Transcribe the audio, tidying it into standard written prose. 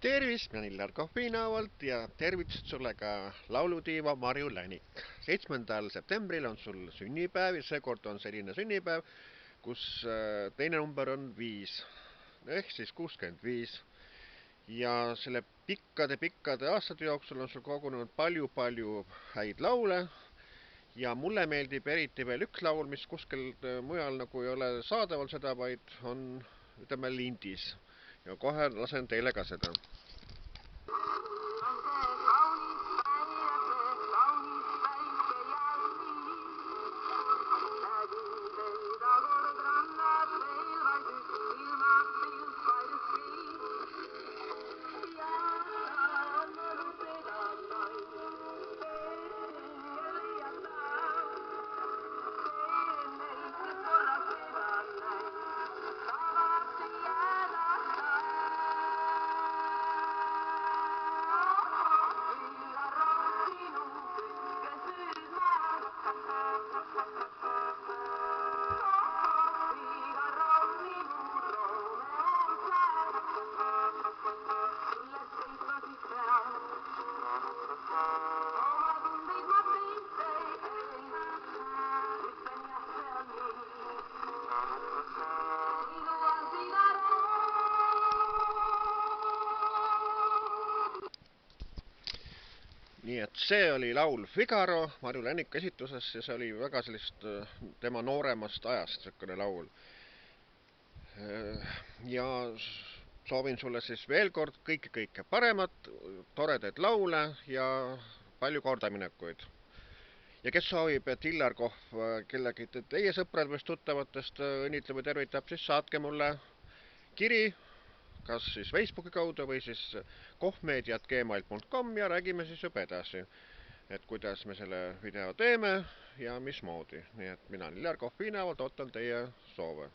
Tervist, mina Illar Kohvinavalt ja tervitused sulle ka laulutiiva Marju Länik. 7. septembril on sul sünnipäev ja seekord on selline sünnipäev, kus teine number on 5 ehk siis 65. Ja selle pikkade aastate jooksul on sul kogunenud palju häid laule ja mulle meeldib eriti veel üks laul, mis kuskil mujal nagu ei ole saadaval seda, vaid on, ütleme, lindis. Ja kohe lasen teile ka seda. Nii et see oli laul Figaro Marju Läniku esituses ja see oli väga sellist tema nooremast ajast selline laul. Ja soovin sulle siis veel kord kõike paremat, toredaid laule ja palju kordaminekuid. Ja kes soovib, et Illar Kohv kellegi teie sõpradest tuttavatest õnnitleb või tervitab, siis saatke mulle kiri kas siis Facebooki kaudu või siis kohvmeedia@gmail.com ja räägime siis juba edasi, et kuidas me selle video teeme ja mismoodi. Nii et mina olen Illar Kohvinavalt, ootan teie soove.